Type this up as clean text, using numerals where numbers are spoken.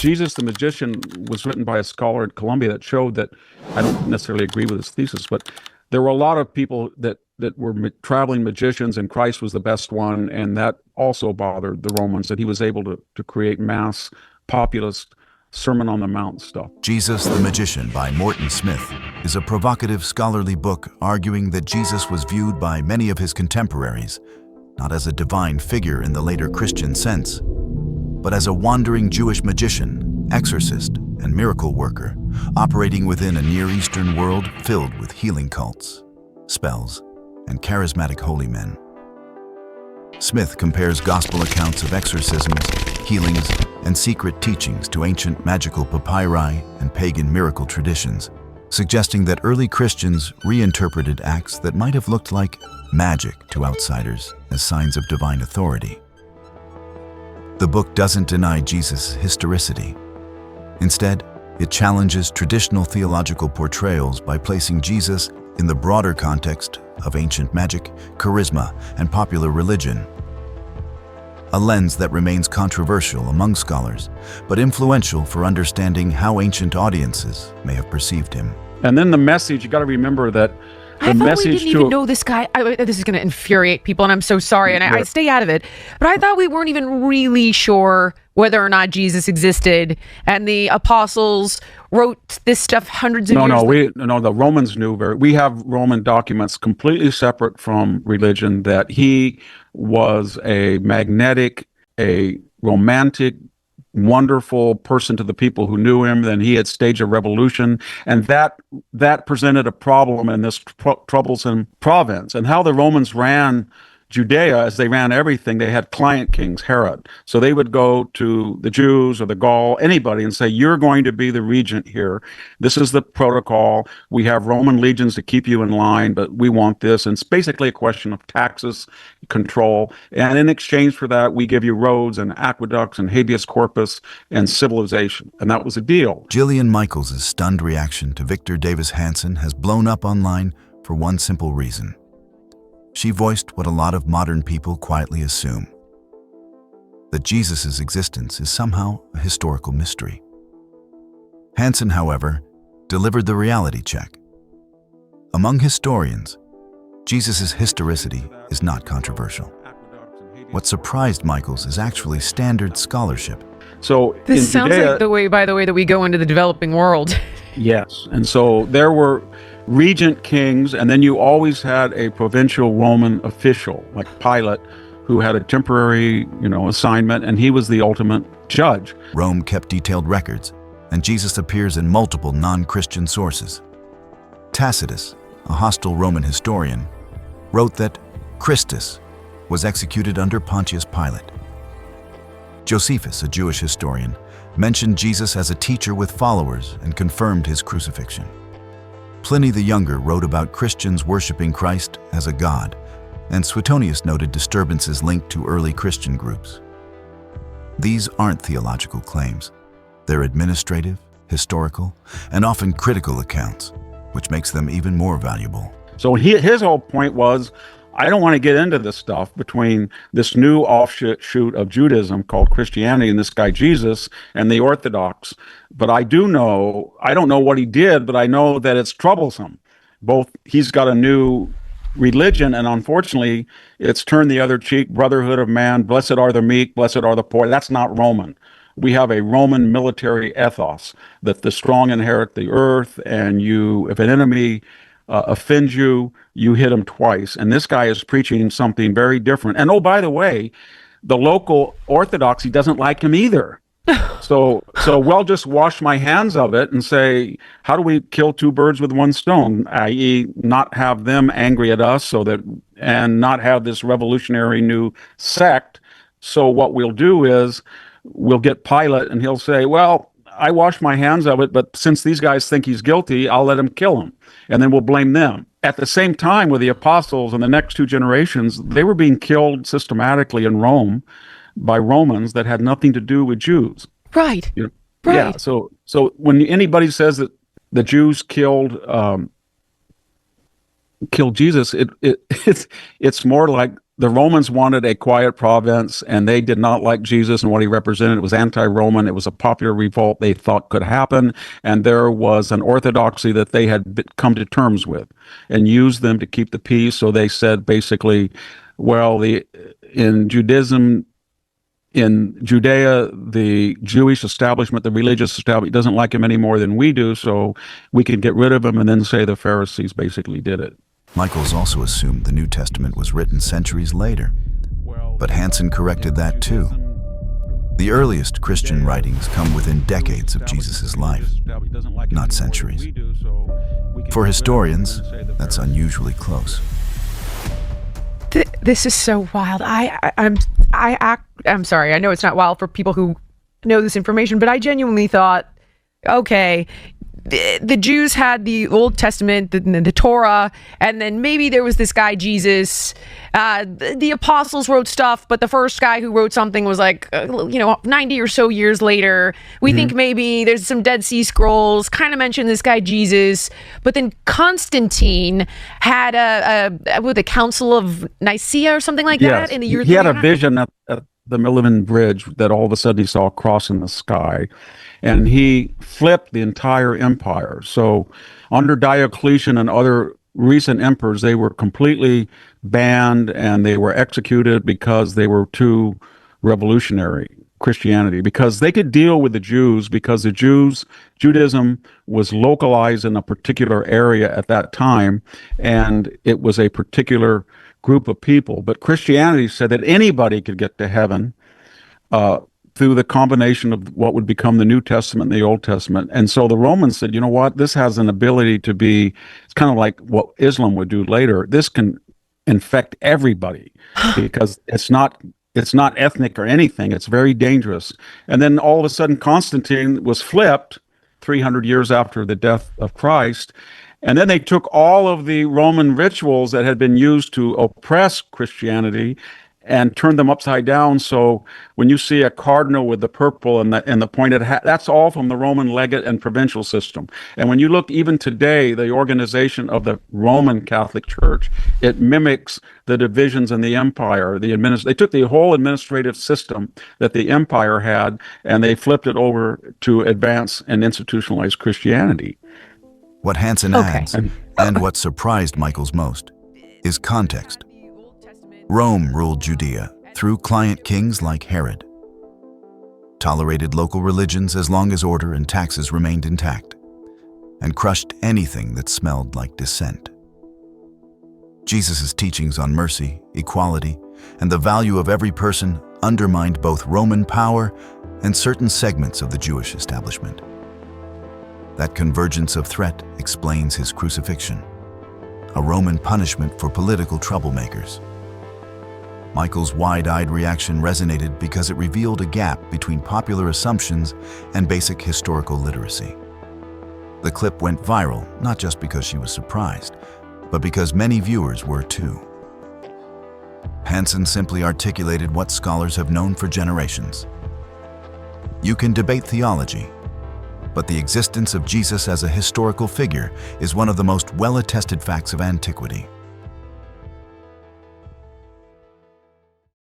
Jesus the Magician was written by a scholar at Columbia that showed that, I don't necessarily agree with his thesis, but there were a lot of people that were traveling magicians, and Christ was the best one, and that also bothered the Romans, that he was able to create mass populist Sermon on the Mount stuff. Jesus the Magician by Morton Smith is a provocative scholarly book arguing that Jesus was viewed by many of his contemporaries not as a divine figure in the later Christian sense, but as a wandering Jewish magician, exorcist, and miracle worker operating within a Near Eastern world filled with healing cults, spells, and charismatic holy men. Smith compares gospel accounts of exorcisms, healings, and secret teachings to ancient magical papyri and pagan miracle traditions, suggesting that early Christians reinterpreted acts that might have looked like magic to outsiders as signs of divine authority. The book doesn't deny Jesus' historicity. Instead, it challenges traditional theological portrayals by placing Jesus in the broader context of ancient magic, charisma, and popular religion. A lens that remains controversial among scholars, but influential for understanding how ancient audiences may have perceived him. And then the message, you got to remember that I thought we didn't even know this guy. This is going to infuriate people, and I'm so sorry, and I stay out of it. But I thought we weren't even really sure whether or not Jesus existed, and the apostles wrote this stuff hundreds of years ago. No, the Romans knew we have Roman documents completely separate from religion, that he was a magnetic, a romantic, wonderful person to the people who knew him. Then he had staged a revolution, and that presented a problem in this troublesome province. And how the Romans ran Judea, as they ran everything, they had client kings, Herod. So they would go to the Jews or the Gaul, anybody, and say, you're going to be the regent here. This is the protocol. We have Roman legions to keep you in line, but we want this. And it's basically a question of taxes, control. And in exchange for that, we give you roads and aqueducts and habeas corpus and civilization. And that was a deal. Jillian Michaels' stunned reaction to Victor Davis Hanson has blown up online for one simple reason. She voiced what a lot of modern people quietly assume: that Jesus' existence is somehow a historical mystery. Hanson, however, delivered the reality check. Among historians, Jesus' historicity is not controversial. What surprised Michaels is actually standard scholarship. So this sounds Judea, like the way, by the way, that we go into the developing world. Yes, and so there were regent kings, and then you always had a provincial Roman official like Pilate, who had a temporary, assignment, and he was the ultimate judge. Rome kept detailed records, and Jesus appears in multiple non-Christian sources. Tacitus, a hostile Roman historian, wrote that Christus was executed under Pontius Pilate. Josephus, a Jewish historian, mentioned Jesus as a teacher with followers and confirmed his crucifixion. Pliny the Younger wrote about Christians worshiping Christ as a god, and Suetonius noted disturbances linked to early Christian groups. These aren't theological claims. They're administrative, historical, and often critical accounts, which makes them even more valuable. So his whole point was, I don't want to get into this stuff between this new offshoot of Judaism called Christianity and this guy Jesus and the Orthodox. But I don't know what he did, but I know that it's troublesome. He's got a new religion, and unfortunately, it's turned the other cheek, brotherhood of man, blessed are the meek, blessed are the poor. That's not Roman. We have a Roman military ethos that the strong inherit the earth, and if an enemy offends you, you hit him twice. And this guy is preaching something very different. And oh, by the way, the local Orthodoxy doesn't like him either. So we'll just wash my hands of it and say, how do we kill two birds with one stone? I.e., not have them angry at us, and not have this revolutionary new sect. So what we'll do is we'll get Pilate, and he'll say, well, I wash my hands of it, but since these guys think he's guilty, I'll let him kill him. And then we'll blame them. At the same time, with the apostles and the next two generations, they were being killed systematically in Rome by Romans that had nothing to do with Jews. Right. Right. Yeah. So when anybody says that the Jews killed Jesus, it's more like the Romans wanted a quiet province, and they did not like Jesus and what he represented. It was anti-Roman. It was a popular revolt they thought could happen, and there was an orthodoxy that they had come to terms with and used them to keep the peace. So they said basically, well, in Judaism, in Judea, the Jewish establishment, the religious establishment, doesn't like him any more than we do, so we can get rid of him and then say the Pharisees basically did it. Michaels also assumed the New Testament was written centuries later, but Hanson corrected that too. The earliest Christian writings come within decades of Jesus' life, not centuries. For historians, that's unusually close. This is so wild. I'm sorry. I know it's not wild for people who know this information, but I genuinely thought, okay, the Jews had the Old Testament, the Torah, and then maybe there was this guy Jesus. The apostles wrote stuff, but the first guy who wrote something was like, 90 or so years later. We think maybe there's some Dead Sea Scrolls, kind of mention this guy Jesus. But then Constantine had a Council of Nicaea or something like that in the year. He had a vision at the Millennium Bridge that all of a sudden he saw a cross in the sky, and he flipped the entire empire. So under Diocletian and other recent emperors, they were completely banned and they were executed because they were too revolutionary, Christianity, because they could deal with the Jews, because Judaism was localized in a particular area at that time, and it was a particular group of people. But Christianity said that anybody could get to heaven through the combination of what would become the New Testament and the Old Testament. And so the Romans said, you know what, this has an ability to be, it's kind of like what Islam would do later. This can infect everybody because it's not ethnic or anything. It's very dangerous. And then all of a sudden Constantine was flipped 300 years after the death of Christ. And then they took all of the Roman rituals that had been used to oppress Christianity and turned them upside down. So when you see a cardinal with the purple and the pointed hat, that's all from the Roman legate and provincial system. And when you look even today, the organization of the Roman Catholic Church, it mimics the divisions in the empire. They took the whole administrative system that the empire had and they flipped it over to advance and institutionalize Christianity. What Hanson adds, and what surprised Michaels most, is context. Rome ruled Judea through client kings like Herod, tolerated local religions as long as order and taxes remained intact, and crushed anything that smelled like dissent. Jesus' teachings on mercy, equality, and the value of every person undermined both Roman power and certain segments of the Jewish establishment. That convergence of threat explains his crucifixion, a Roman punishment for political troublemakers. Michael's wide-eyed reaction resonated because it revealed a gap between popular assumptions and basic historical literacy. The clip went viral not just because she was surprised, but because many viewers were too. Hanson simply articulated what scholars have known for generations. You can debate theology, but the existence of Jesus as a historical figure is one of the most well-attested facts of antiquity.